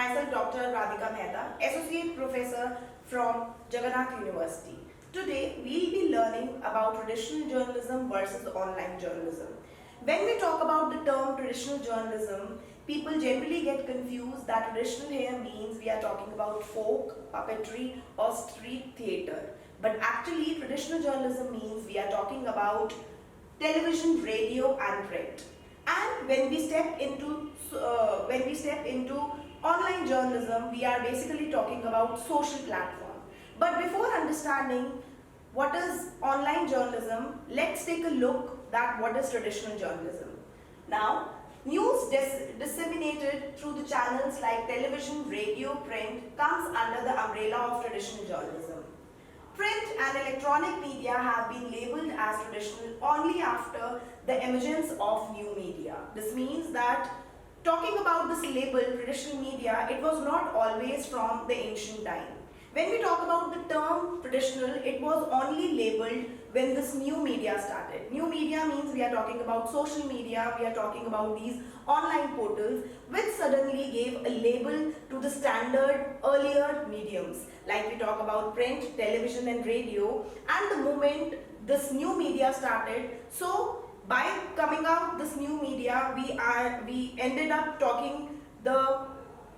myself Dr. Radhika Mehta, Associate Professor from Jagannath University. Today, we'll be learning about traditional journalism versus online journalism. When we talk about the term traditional journalism, people generally get confused that traditional here means we are talking about folk, puppetry or street theatre. But actually, traditional journalism means we are talking about television, radio and print. And when we step into online journalism, we are basically talking about social platform. But before understanding what is online journalism, let's take a look at what is traditional journalism. Now, news disseminated through the channels like television, radio, print comes under the umbrella of traditional journalism. Print and electronic media have been labelled as traditional only after the emergence of new media. This means that talking about this label, traditional media, it was not always from the ancient time. When we talk about the term traditional, it was only labelled when this new media started. New media means we are talking about social media, we are talking about these online portals, which suddenly gave a label to the standard earlier mediums. Like we talk about print, television and radio, and the moment this new media started, so by coming out this new media, we ended up talking the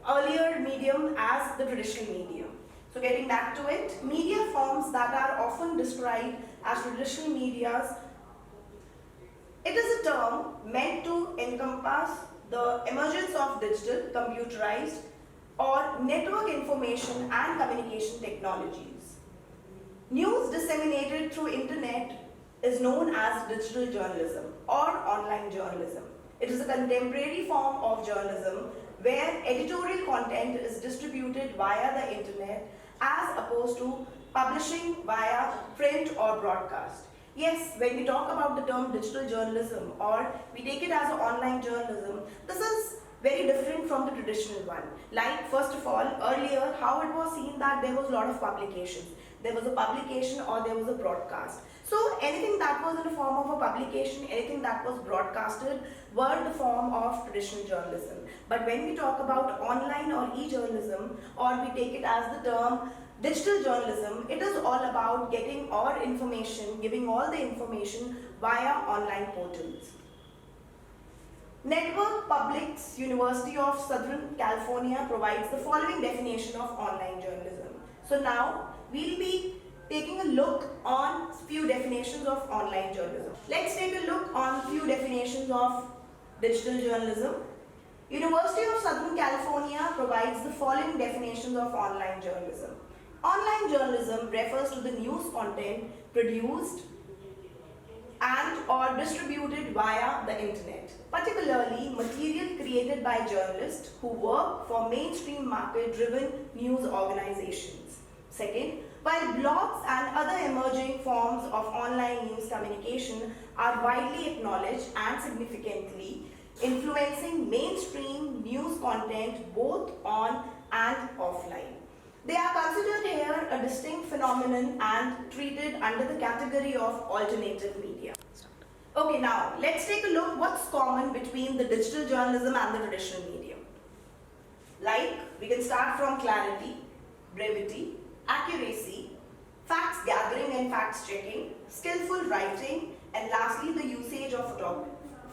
earlier medium as the traditional medium. So getting back to it, media forms that are often described as traditional medias, it is a term meant to encompass the emergence of digital, computerized or network information and communication technologies. News disseminated through internet is known as digital journalism or online journalism. It is a contemporary form of journalism where editorial content is distributed via the internet as opposed to publishing via print or broadcast. Yes, when we talk about the term digital journalism or we take it as an online journalism, this is very different from the traditional one. Like first of all, earlier how it was seen that there was a lot of publications. There was a publication or there was a broadcast. So anything that was in the form of a publication, anything that was broadcasted were the form of traditional journalism. But when we talk about online or e-journalism, or we take it as the term digital journalism, it is all about getting all information, giving all the information via online portals. Network Public's University of Southern California provides the following definition of online journalism. So now we'll be taking a look on few definitions of online journalism. Let's take a look on few definitions of digital journalism. University of Southern California provides the following definitions of online journalism. Online journalism refers to the news content produced and or distributed via the internet, particularly material created by journalists who work for mainstream market-driven news organizations. Second, while blogs and other emerging forms of online news communication are widely acknowledged and significantly influencing mainstream news content both on and offline, they are considered here a distinct phenomenon and treated under the category of alternative media. Okay, now let's take a look what's common between the digital journalism and the traditional medium. Like, we can start from clarity, brevity, accuracy, facts gathering and facts checking, skillful writing, and lastly the usage of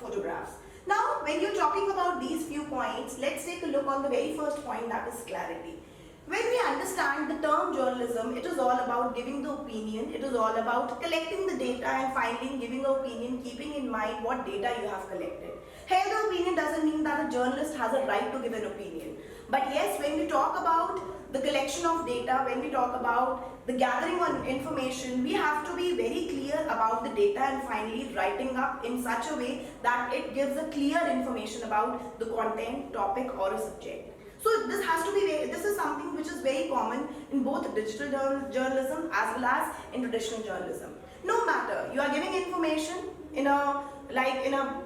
photographs. Now, when you're talking about these few points, let's take a look on the very first point, that is clarity. When we understand the term journalism, it is all about giving the opinion, it is all about collecting the data and finally giving an opinion, keeping in mind what data you have collected. Here the opinion doesn't mean that a journalist has a right to give an opinion. But yes, when we talk about the collection of data, when we talk about the gathering of information, we have to be very clear about the data and finally writing up in such a way that it gives a clear information about the content, topic or a subject. So this is something which is very common in both digital journalism as well as in traditional journalism. No matter you are giving information in a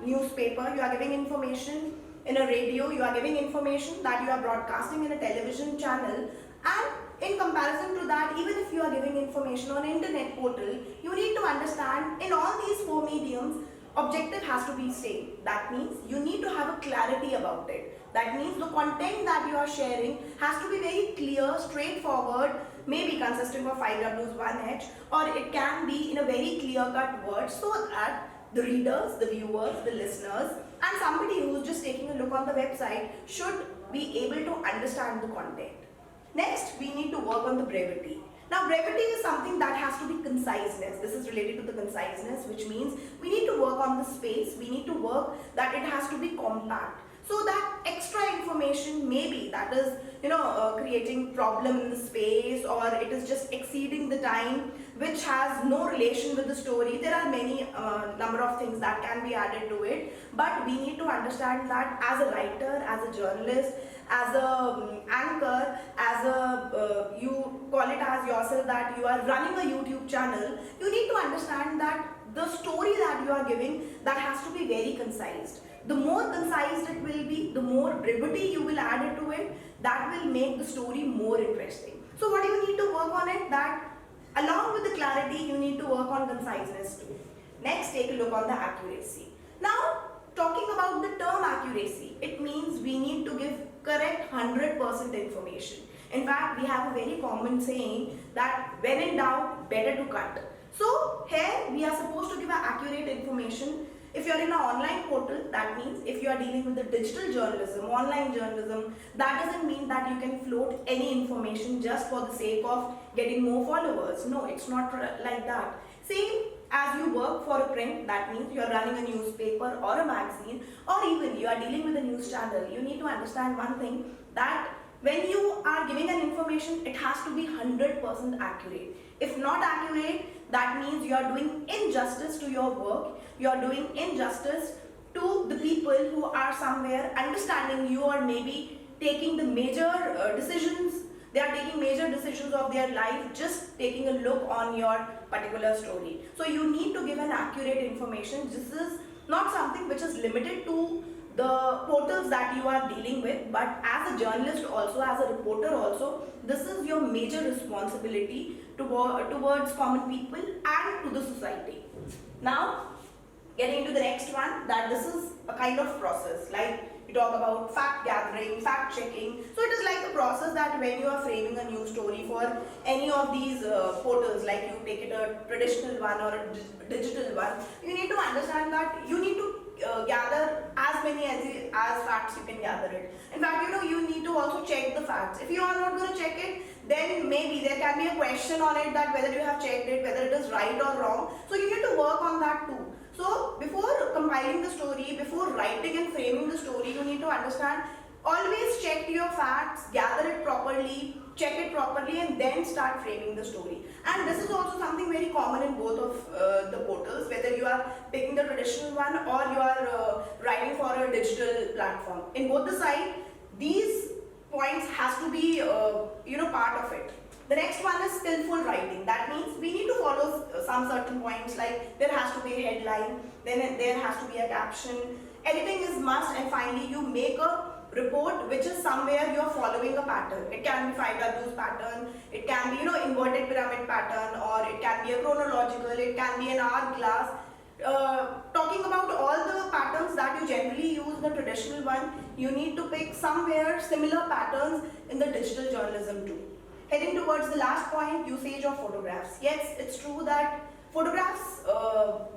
newspaper, you are giving information in a radio, you are giving information that you are broadcasting in a television channel, and in comparison to that, even if you are giving information on internet portal, you need to understand in all these four mediums Objective has to be same. That means you need to have a clarity about it. That means the content that you are sharing has to be very clear, straightforward, maybe consisting of 5 Ws, 1 H, or it can be in a very clear-cut word so that the readers, the viewers, the listeners, and somebody who's just taking a look on the website should be able to understand the content. Next, we need to work on the brevity. Now, brevity is something that has to be conciseness. This is related to the conciseness, which means we need to work on the space. We need to work that it has to be compact. So that extra information maybe that is, creating problem in the space, or it is just exceeding the time, which has no relation with the story. There are many number of things that can be added to it, but we need to understand that as a writer, as a journalist, as a anchor, as a you call it as yourself that you are running a YouTube channel, you need to understand that the story that you are giving, that has to be very concise. The more concise it will be, the more brevity you will add it to it, that will make the story more interesting. So what do you need to work on it? That along with the clarity, you need to work on conciseness too. Next, take a look on the accuracy. Now, talking about the term accuracy, it means we need to give correct 100% information. In fact, we have a very common saying that when in doubt, better to cut. So here we are supposed to give accurate information. If you are in an online portal, that means if you are dealing with the digital journalism, online journalism, that doesn't mean that you can float any information just for the sake of getting more followers. No, it's not like that. Same as you work for a print, that means you are running a newspaper or a magazine, or even you are dealing with a news channel. You need to understand one thing, that when you are giving an information, it has to be 100% accurate. If not accurate, that means you are doing injustice to your work, you are doing injustice to the people who are somewhere understanding you, or maybe taking the major decisions. They are taking major decisions of their life just taking a look on your particular story. So you need to give an accurate information. This is not something which is limited to the portals that you are dealing with, but as a journalist also, as a reporter also, this is your major responsibility towards common people and to the society. Now, getting into the next one, that this is a kind of process, like we talk about fact gathering, fact checking. So it is like a process that when you are framing a news story for any of these portals, like you take it a traditional one or a digital one, you need to understand that you need to gather as many as facts you can gather it. In fact, you need to also check the facts. If you are not going to check it, then maybe there can be a question on it that whether you have checked it, whether it is right or wrong. So you need to work on that too. So before compiling the story, before writing and framing the story, you need to understand, always check your facts, gather it properly, check it properly, and then start framing the story. And this is also something very common in both of the portals, whether you are picking the traditional one or you are writing for a digital platform. In both the side, these points has to be part of it. The next one is skillful writing. That means we need to follow some certain points, like there has to be a headline, then there has to be a caption. Editing is must, and finally you make a report which is somewhere you are following a pattern. It can be 5 Ws pattern, it can be inverted pyramid pattern, or it can be a chronological, it can be an hourglass. Talking about all the patterns that you generally use in the traditional one, you need to pick somewhere similar patterns in the digital journalism too. Heading towards the last point, usage of photographs. Yes, it's true that photographs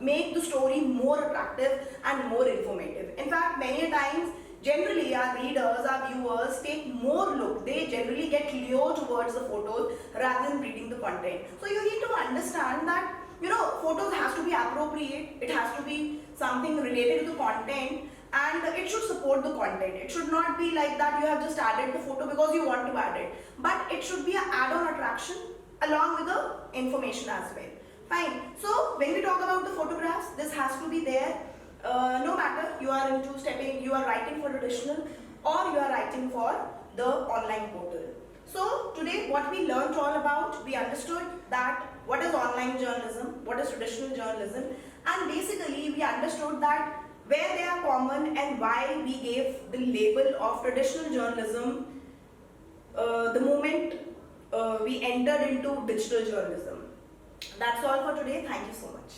make the story more attractive and more informative. In fact, many times, generally our readers, our viewers take more look. They generally get lured towards the photos rather than reading the content. So you need to understand that photos has to be appropriate, it has to be something related to the content, and it should support the content. It should not be like that you have just added the photo because you want to add it, but it should be an add-on attraction along with the information as well. Fine. So when we talk about the photographs, this has to be there. No matter you are you are writing for traditional or you are writing for the online portal. So today what we learned all about, we understood that what is online journalism, what is traditional journalism, and basically we understood that where they are common and why we gave the label of traditional journalism the moment we entered into digital journalism. That's all for today. Thank you so much.